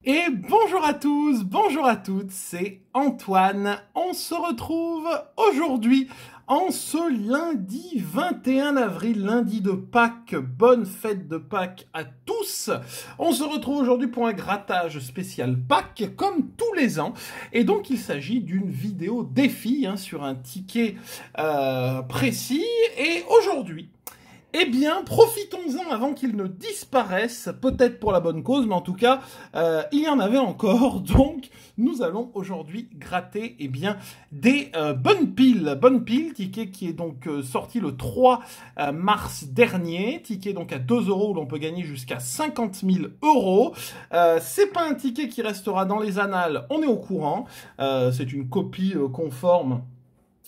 Et bonjour à tous, bonjour à toutes, c'est Antoine. On se retrouve aujourd'hui en ce lundi 21 avril, lundi de Pâques. Bonne fête de Pâques à tous. On se retrouve aujourd'hui pour un grattage spécial Pâques, comme tous les ans. Et donc il s'agit d'une vidéo défi sur un ticket précis. Et aujourd'hui, eh bien, profitons-en avant qu'il ne disparaisse, peut-être pour la bonne cause, mais en tout cas, il y en avait encore. Donc, nous allons aujourd'hui gratter des bonnes piles. Bonnes piles, ticket qui est donc sorti le 3 mars dernier. Ticket donc à 2 € où l'on peut gagner jusqu'à 50 000 €. C'est pas un ticket qui restera dans les annales, on est au courant. C'est une copie conforme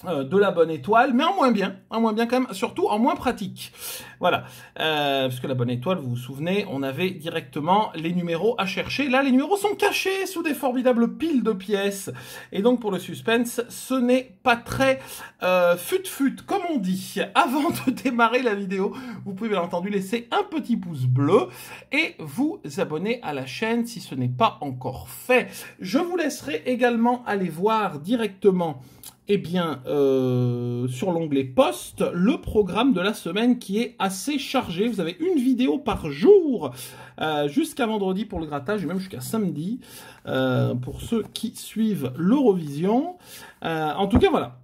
de la bonne étoile, mais en moins bien quand même, surtout en moins pratique. Voilà, parce que la bonne étoile, vous vous souvenez, on avait directement les numéros à chercher. Là, les numéros sont cachés sous des formidables piles de pièces. Et donc, pour le suspense, ce n'est pas très fut-fut, comme on dit. Avant de démarrer la vidéo, vous pouvez bien entendu laisser un petit pouce bleu et vous abonner à la chaîne si ce n'est pas encore fait. Je vous laisserai également aller voir directement sur l'onglet poste, le programme de la semaine qui est assez chargé. Vous avez une vidéo par jour jusqu'à vendredi pour le grattage et même jusqu'à samedi pour ceux qui suivent l'Eurovision. En tout cas, voilà.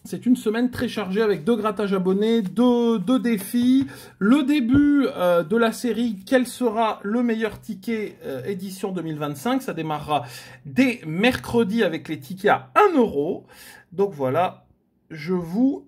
C'est une semaine très chargée avec 2 grattages abonnés, 2 défis, le début de la série « Quel sera le meilleur ticket édition 2025 ?» Ça démarrera dès mercredi avec les tickets à 1 €. Donc voilà, je vous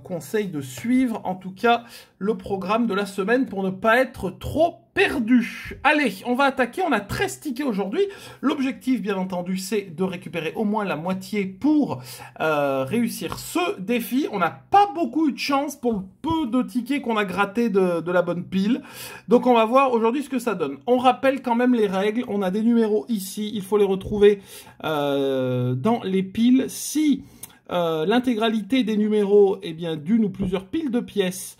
conseille de suivre en tout cas le programme de la semaine pour ne pas être trop perdu. Allez, on va attaquer, on a 13 tickets aujourd'hui. L'objectif, bien entendu, c'est de récupérer au moins la moitié pour réussir ce défi. On n'a pas beaucoup eu de chance pour le peu de tickets qu'on a gratté de la bonne pile. Donc on va voir aujourd'hui ce que ça donne. On rappelle quand même les règles. On a des numéros ici, il faut les retrouver dans les piles. Si l'intégralité des numéros, d'une ou plusieurs piles de pièces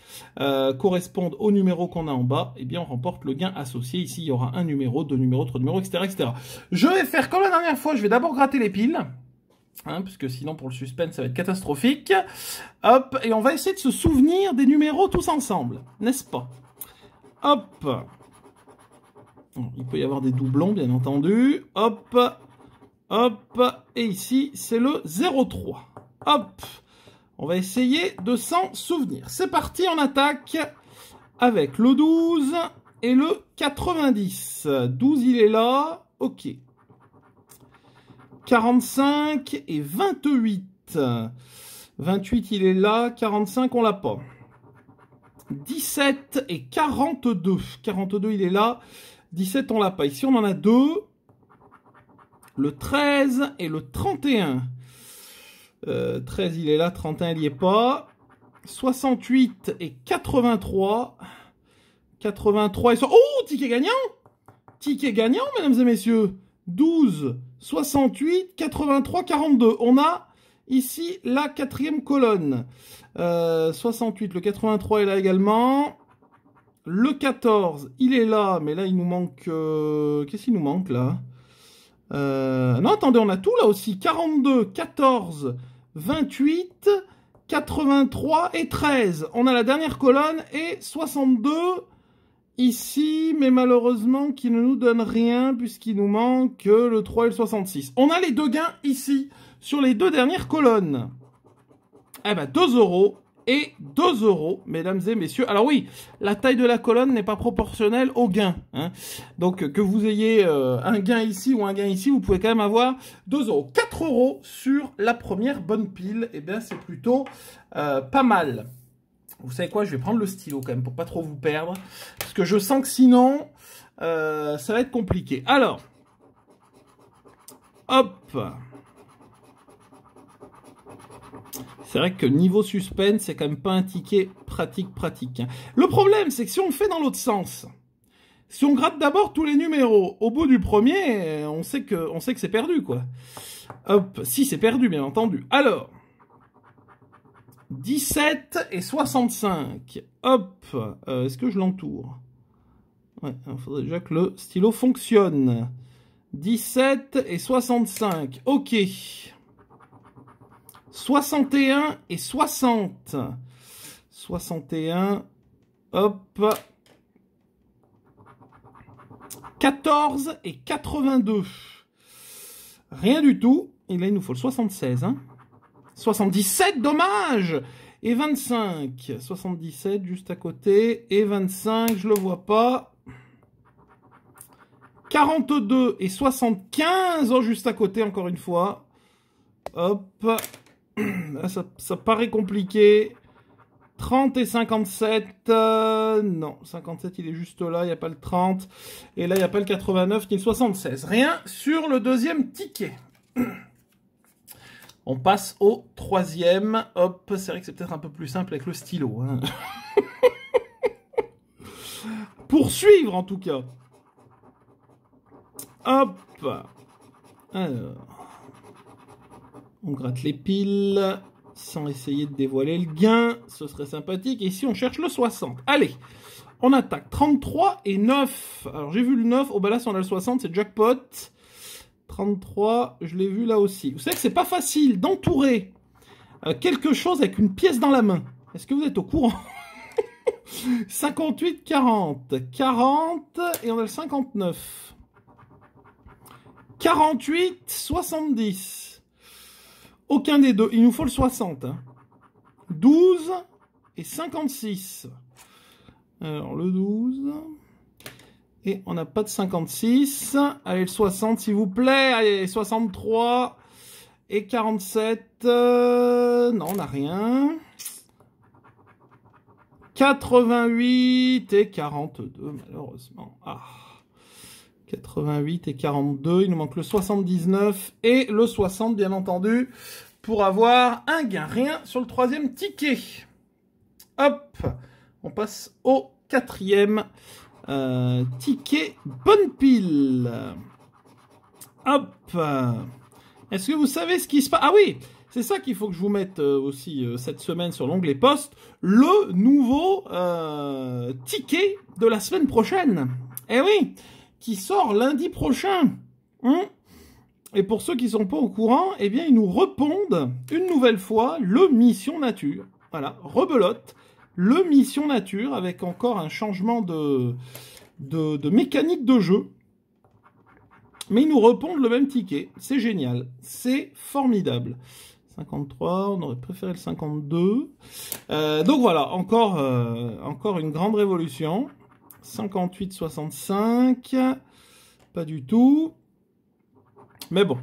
correspondent au numéro qu'on a en bas, on remporte le gain associé. Ici, il y aura un numéro, 2 numéros, 3 numéros, etc., etc. Je vais faire comme la dernière fois, je vais d'abord gratter les piles, puisque sinon pour le suspense, ça va être catastrophique. Hop, et on va essayer de se souvenir des numéros tous ensemble, n'est-ce pas? Hop. Il peut y avoir des doublons, bien entendu. Hop, hop, et ici, c'est le 03. Hop, on va essayer de s'en souvenir. C'est parti, on attaque avec le 12 et le 90. 12, il est là, ok. 45 et 28. 28, il est là, 45, on l'a pas. 17 et 42. 42, il est là, 17, on l'a pas. Ici, on en a 2. Le 13 et le 31. 13, il est là. 31, il n'y est pas. 68 et 83. 83 et... Oh, ticket gagnant! Ticket gagnant, mesdames et messieurs. 12, 68, 83, 42. On a ici la 4e colonne. 68, le 83 est là également. Le 14, il est là. Mais là, il nous manque... Qu'est-ce qu'il nous manque, là? Non, attendez, on a tout là aussi. 42, 14, 28, 83 et 13. On a la dernière colonne et 62 ici, mais malheureusement qui ne nous donne rien puisqu'il nous manque le 3 et le 66. On a les 2 gains ici sur les 2 dernières colonnes. 2 € et 2 €, mesdames et messieurs. Alors oui, la taille de la colonne n'est pas proportionnelle au gain. Donc, que vous ayez un gain ici ou un gain ici, vous pouvez quand même avoir 2 €. 4 € sur la première bonne pile. C'est plutôt pas mal. Vous savez quoi, je vais prendre le stylo quand même pour pas trop vous perdre. Parce que je sens que sinon, ça va être compliqué. Alors, hop. C'est vrai que niveau suspense, c'est quand même pas un ticket pratique. Le problème, c'est que si on le fait dans l'autre sens, si on gratte d'abord tous les numéros, au bout du premier, on sait que c'est perdu, quoi. Hop, si c'est perdu, bien entendu. Alors, 17 et 65. Hop, est-ce que je l'entoure? Ouais, il faudrait déjà que le stylo fonctionne. 17 et 65. Ok. 61 et 60. 61. Hop. 14 et 82. Rien du tout. Et là, il nous faut le 76. Hein. 77, dommage. Et 25. 77, juste à côté. Et 25, je le vois pas. 42 et 75. Oh, juste à côté, encore une fois. Hop. Là, ça paraît compliqué. 30 et 57. Non, 57, il est juste là. Il n'y a pas le 30. Et là, il n'y a pas le 89 ni le 76. Rien sur le deuxième ticket. On passe au troisième. Hop, c'est vrai que c'est peut-être un peu plus simple avec le stylo. Hein. Pour suivre, en tout cas. Hop. Alors. On gratte les piles. Sans essayer de dévoiler le gain. Ce serait sympathique. Et ici, on cherche le 60. Allez. On attaque 33 et 9. Alors, j'ai vu le 9. Oh, bah là, si on a le 60, c'est jackpot. 33, je l'ai vu là aussi. Vous savez que c'est pas facile d'entourer quelque chose avec une pièce dans la main. Est-ce que vous êtes au courant? 58, 40. 40 et on a le 59. 48, 70. Aucun des deux. Il nous faut le 60. Hein. 12 et 56. Alors le 12... Et on n'a pas de 56. Allez, le 60, s'il vous plaît. Allez, 63. Et 47. Non, on n'a rien. 88 et 42, malheureusement. Ah. 88 et 42. Il nous manque le 79 et le 60, bien entendu, pour avoir un gain. Rien sur le troisième ticket. Hop. On passe au quatrième. Ticket bonne pile. Hop. Est-ce que vous savez ce qui se passe? Ah oui, c'est ça qu'il faut que je vous mette aussi cette semaine sur l'onglet poste. Le nouveau ticket de la semaine prochaine. Eh oui, qui sort lundi prochain. Et pour ceux qui ne sont pas au courant, eh bien, ils nous repondent une nouvelle fois le Mission Nature. Voilà, rebelote. Le Mission Nature, avec encore un changement de mécanique de jeu. Mais ils nous répondent le même ticket. C'est génial. C'est formidable. 53, on aurait préféré le 52. Donc voilà, encore une grande révolution. 58, 65. Pas du tout. Mais bon.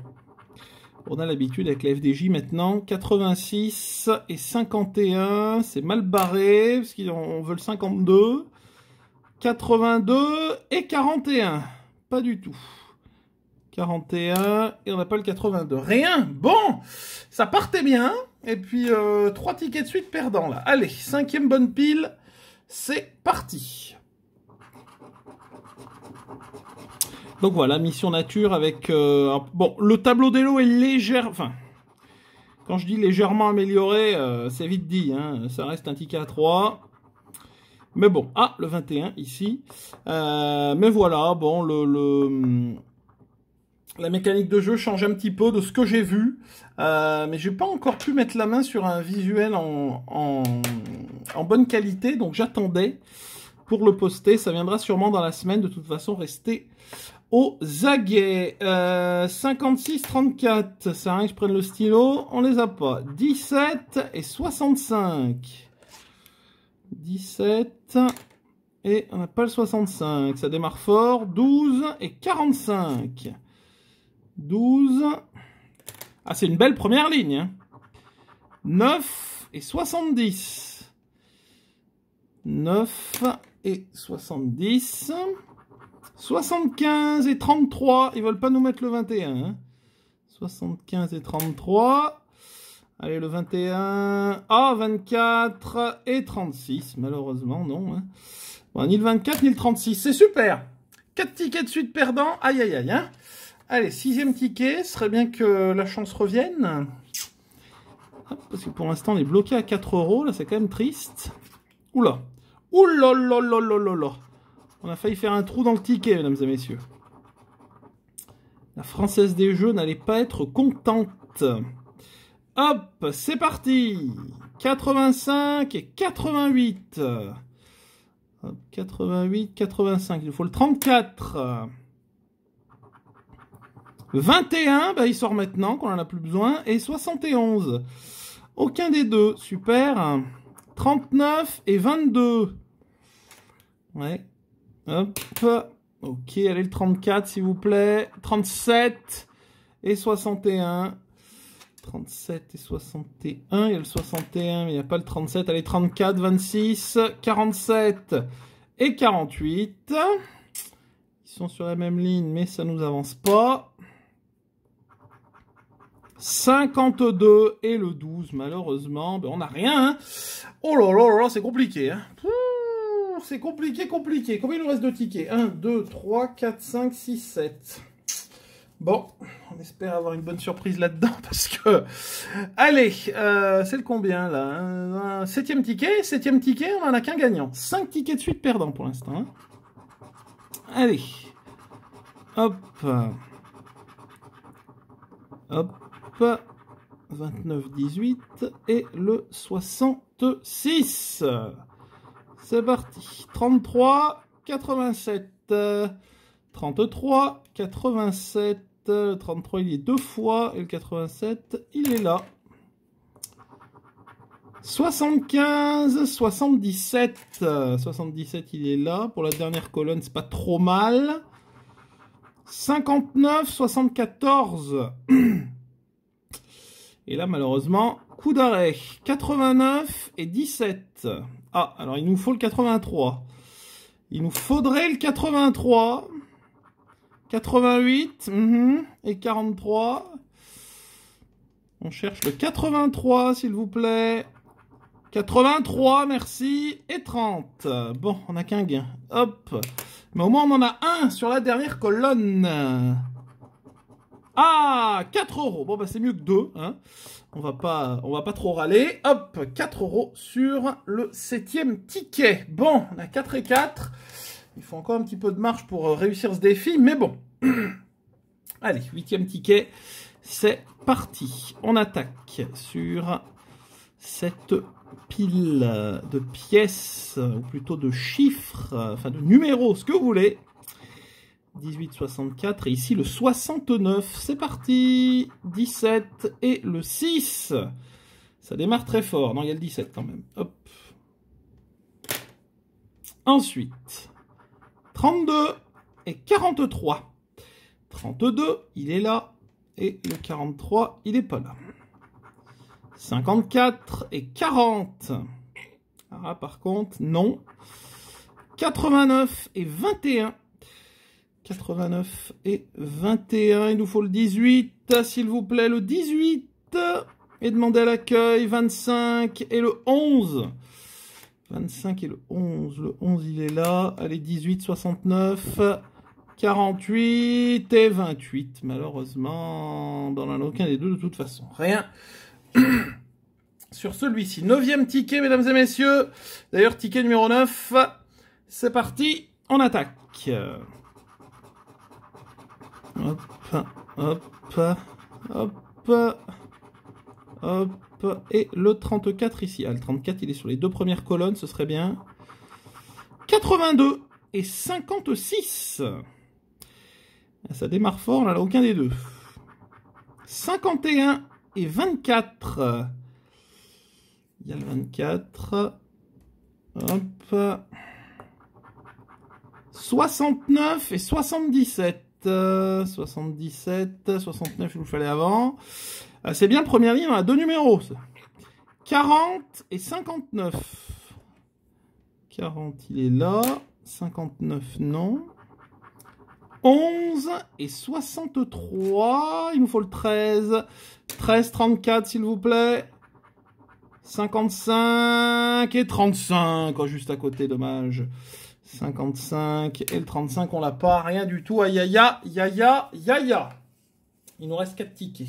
On a l'habitude avec la FDJ maintenant. 86 et 51, c'est mal barré, parce qu'on veut le 52. 82 et 41, pas du tout. 41, et on n'a pas le 82. Rien. Bon, ça partait bien. Et puis, 3 tickets de suite perdants, là. Allez, 5e bonne pile, c'est parti. Donc voilà, Mission Nature avec... bon, le tableau des lots est légèrement... Enfin, quand je dis légèrement amélioré, c'est vite dit. Hein, ça reste un ticket à 3. Mais bon, ah, le 21 ici. Mais voilà, bon, la mécanique de jeu change un petit peu de ce que j'ai vu. Mais j'ai pas encore pu mettre la main sur un visuel en bonne qualité. Donc j'attendais pour le poster. Ça viendra sûrement dans la semaine. De toute façon, restez... aux aguets. 56, 34. Ça rien que je prenne le stylo. On les a pas. 17 et 65. 17. Et on n'a pas le 65. Ça démarre fort. 12 et 45. 12. Ah, c'est une belle première ligne. Hein. 9 et 70. 9 et 70. 75 et 33. Ils veulent pas nous mettre le 21. Hein. 75 et 33. Allez, le 21. Ah, 24 et 36. Malheureusement, non. Hein. Bon, ni le 24 ni le 36. C'est super. 4 tickets de suite perdants. Aïe, aïe, aïe. Hein. Allez, 6e ticket. Ce serait bien que la chance revienne. Hop, parce que pour l'instant, on est bloqué à 4 €. Là, c'est quand même triste. Oula. Oula, là, là, là, là, là. On a failli faire un trou dans le ticket, mesdames et messieurs. La Française des Jeux n'allait pas être contente. Hop, c'est parti. 85 et 88. Hop, 88, 85. Il faut le 34. 21, bah, il sort maintenant, qu'on en a plus besoin. Et 71. Aucun des deux. Super. 39 et 22. Ouais. Hop. Ok, allez, le 34, s'il vous plaît. 37 et 61. 37 et 61. Il y a le 61, mais il n'y a pas le 37. Allez, 34, 26, 47 et 48. Ils sont sur la même ligne, mais ça ne nous avance pas. 52 et le 12, malheureusement, ben on n'a rien. Hein. Oh là là là, c'est compliqué. Hein. C'est compliqué. Combien il nous reste de tickets? 1, 2, 3, 4, 5, 6, 7. Bon, on espère avoir une bonne surprise là-dedans, parce que... Allez, c'est le combien, là? 7e ticket, on n'en a qu'un gagnant. 5 tickets de suite perdants, pour l'instant. Hein. Allez. Hop. Hop. 29, 18 et le 66. C'est parti. 33, 87. 33, 87. Le 33, il est 2 fois. Et le 87, il est là. 75, 77. 77, il est là. Pour la dernière colonne, c'est pas trop mal. 59, 74. Et là, malheureusement, coup d'arrêt. 89 et 17. Ah, alors il nous faut le 83. Il nous faudrait le 83. 88 et 43. On cherche le 83, s'il vous plaît. 83, merci. Et 30. Bon, on n'a qu'un gain. Hop. Mais au moins, on en a un sur la dernière colonne. Ah, 4 €. Bon, bah, c'est mieux que 2. Hein. On va pas trop râler. Hop, 4 € sur le 7e ticket. Bon, on a 4 et 4. Il faut encore un petit peu de marge pour réussir ce défi, mais bon. Allez, 8e ticket. C'est parti. On attaque sur cette pile de pièces, ou plutôt de chiffres, enfin de numéros, ce que vous voulez. 18, 64, et ici le 69, c'est parti. 17 et le 6. Ça démarre très fort. Non, il y a le 17 quand même. Hop. Ensuite, 32 et 43. 32, il est là. Et le 43, il n'est pas là. 54 et 40. Ah, par contre, non. 89 et 21. 89 et 21. Il nous faut le 18, s'il vous plaît. Le 18. Et demandez à l'accueil. 25 et le 11. 25 et le 11. Le 11, il est là. Allez, 18, 69. 48 et 28. Malheureusement, dans aucun des deux, de toute façon. Rien. Sur celui-ci. 9e ticket, mesdames et messieurs. D'ailleurs, ticket numéro 9. C'est parti. On attaque. Hop, hop, hop, hop. Et le 34 ici. Ah, le 34, il est sur les 2 premières colonnes. Ce serait bien. 82 et 56. Ça démarre fort, on n'a aucun des deux. 51 et 24. Il y a le 24. Hop. 69 et 77. 77, 69, il vous fallait avant. C'est bien, première ligne, on a 2 numéros. 40 et 59. 40, il est là. 59, non. 11 et 63. Il nous faut le 13. 13, 34, s'il vous plaît. 55 et 35. Oh, juste à côté, dommage. 55 et le 35, on l'a pas. Rien du tout. Aïe, aïe, aïe, aïe, aïe, aïe. Il nous reste 4 tickets.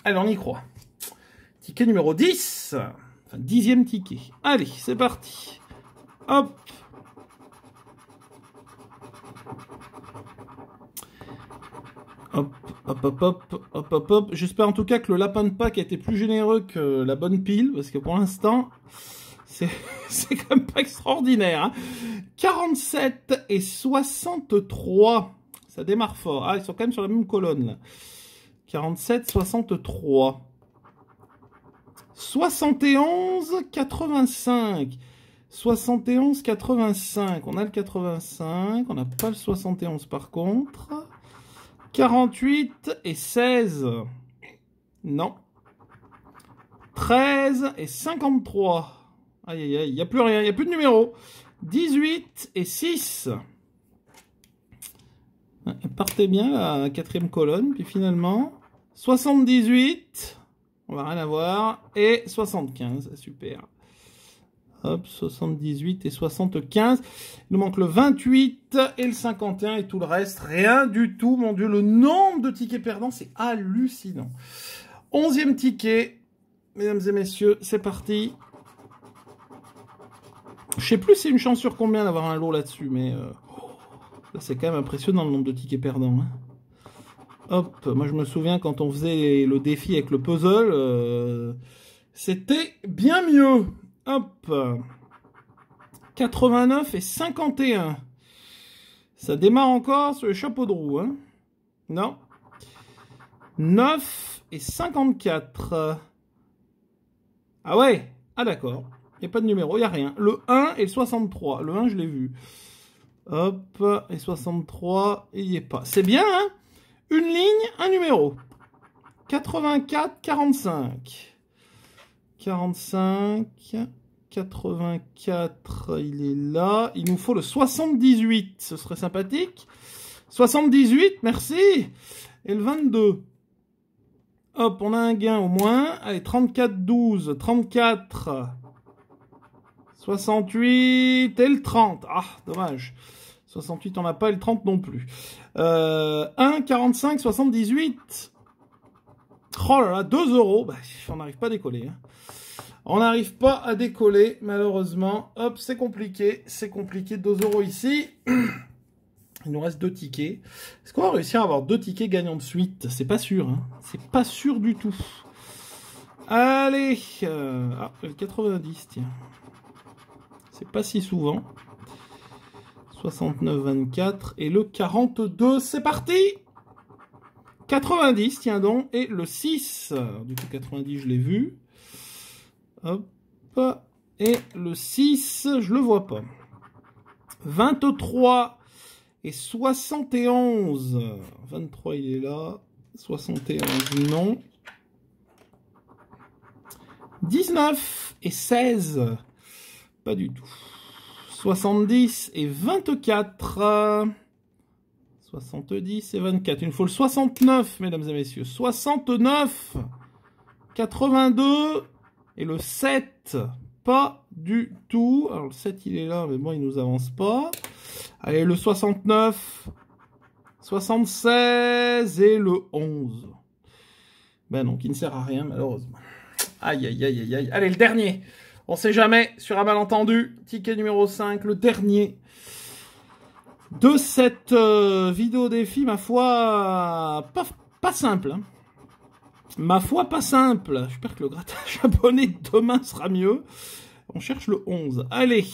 Allez, on y croit. Ticket numéro 10. Enfin, 10e ticket. Allez, c'est parti. Hop. Hop, hop, hop, hop, hop, hop, hop. J'espère en tout cas que le lapin de Pâques a été plus généreux que la bonne pile, parce que pour l'instant, c'est quand même pas extraordinaire. Hein. 47 et 63. Ça démarre fort. Ah, ils sont quand même sur la même colonne, là. 47, 63. 71, 85. 71, 85. On a le 85. On n'a pas le 71 par contre. 48 et 16. Non. 13 et 53. Aïe, aïe, aïe. Il n'y a plus rien. Il n'y a plus de numéro. 18 et 6. Partez bien la quatrième colonne. Puis finalement, 78. On va rien avoir. Et 75. Super. Hop, 78 et 75. Il nous manque le 28 et le 51 et tout le reste. Rien du tout, mon Dieu. Le nombre de tickets perdants, c'est hallucinant. 11e ticket. Mesdames et messieurs, c'est parti. Je sais plus c'est une chance sur combien d'avoir un lot là-dessus, mais c'est quand même impressionnant le nombre de tickets perdants. Hein. Hop, moi je me souviens quand on faisait le défi avec le puzzle, c'était bien mieux. Hop, 89 et 51. Ça démarre encore sur le chapeau de roue. Hein. Non. 9 et 54. Ah ouais. Ah d'accord. Il n'y a pas de numéro, il n'y a rien. Le 1 et le 63. Le 1, je l'ai vu. Hop, et 63, il n'y est pas. C'est bien, hein? Une ligne, un numéro. 84, 45. 45, 84, il est là. Il nous faut le 78, ce serait sympathique. 78, merci. Et le 22. Hop, on a un gain au moins. Allez, 34, 12, 34, 68 et le 30. Ah, dommage. 68, on n'a pas, et le 30 non plus. 1, 45, 78. Oh là là, 2 euros. Bah, on n'arrive pas à décoller. Hein. On n'arrive pas à décoller, malheureusement. Hop, c'est compliqué. C'est compliqué. 2 euros ici. Il nous reste 2 tickets. Est-ce qu'on va réussir à avoir 2 tickets gagnants de suite? C'est pas sûr. Hein. C'est pas sûr du tout. Allez. Ah, le 90, tiens. C'est pas si souvent. 69, 24. Et le 42, c'est parti. 90, tiens donc. Et le 6. Du coup, 90, je l'ai vu. Hop. Et le 6, je le vois pas. 23 et 71. 23, il est là. 71, non. 19 et 16. Pas du tout. 70 et 24. 70 et 24. Il nous faut le 69, mesdames et messieurs. 69. 82. Et le 7. Pas du tout. Alors le 7, il est là, mais bon, il nous avance pas. Allez, le 69. 76 et le 11. Ben non, qui ne sert à rien, malheureusement. Aïe, aïe, aïe, aïe, aïe. Allez, le dernier. On sait jamais, sur un malentendu. Ticket numéro 5, le dernier de cette vidéo défi, ma foi, pas simple. Hein. Ma foi, pas simple. J'espère que le grattage abonné demain sera mieux. On cherche le 11. Allez,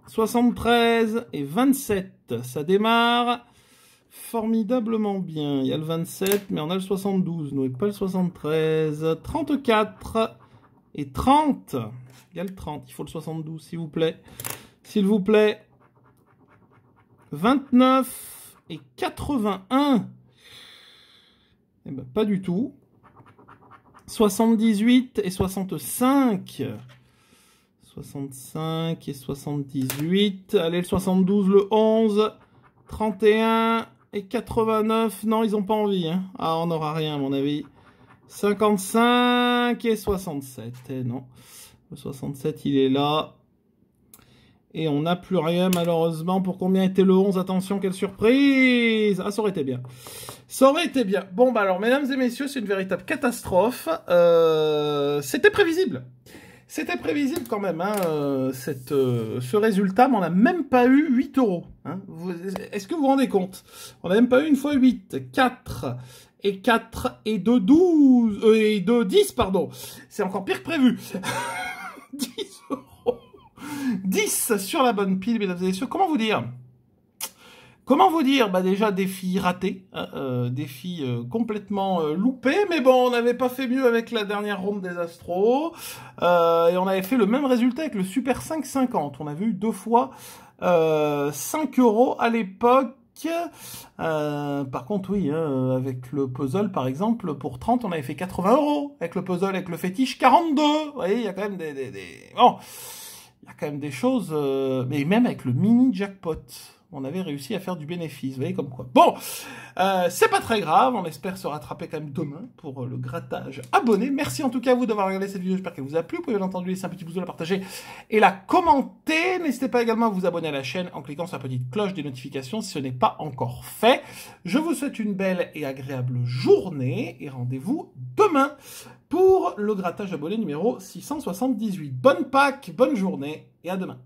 73 et 27. Ça démarre formidablement bien. Il y a le 27, mais on a le 72. Nous, et pas le 73. 34 et 30. Il y a le 30. Il faut le 72, s'il vous plaît. S'il vous plaît. 29 et 81. Eh ben, pas du tout. 78 et 65. 65 et 78. Allez, le 72, le 11. 31 et 89. Non, ils n'ont pas envie. Hein. Ah, on n'aura rien, à mon avis. 55 et 67. Eh non. Le 67, il est là. Et on n'a plus rien, malheureusement. Pour combien était le 11? Attention, quelle surprise! Ah, ça aurait été bien. Ça aurait été bien. Bon, bah alors, mesdames et messieurs, c'est une véritable catastrophe. C'était prévisible. C'était prévisible quand même, hein, ce résultat, mais on n'a même pas eu 8 euros. Hein. Est-ce que vous vous rendez compte? On n'a même pas eu une fois 8. 4 et 4 et 2, 12, et 2, 10, pardon. C'est encore pire que prévu. 10 euros. 10 sur la bonne pile, mesdames et messieurs. Comment vous dire? Comment vous dire? Bah déjà, défi raté, hein, défi complètement loupé, mais bon, on n'avait pas fait mieux avec la dernière ronde des Astros, et on avait fait le même résultat avec le Super 5,50. On avait eu 2 fois 5 euros à l'époque. Par contre, oui, avec le puzzle, par exemple, pour 30, on avait fait 80 euros. Avec le puzzle, avec le fétiche, 42. Vous voyez, il y a quand même Bon, il y a quand même des choses... mais même avec le mini jackpot, on avait réussi à faire du bénéfice, vous voyez comme quoi. Bon, c'est pas très grave, on espère se rattraper quand même demain pour le grattage abonné. Merci en tout cas à vous d'avoir regardé cette vidéo, j'espère qu'elle vous a plu. Vous pouvez bien entendu laisser un petit pouce bleu, la partager et la commenter. N'hésitez pas également à vous abonner à la chaîne en cliquant sur la petite cloche des notifications si ce n'est pas encore fait. Je vous souhaite une belle et agréable journée et rendez-vous demain pour le grattage abonné numéro 678. Bonne Pâques, bonne journée et à demain.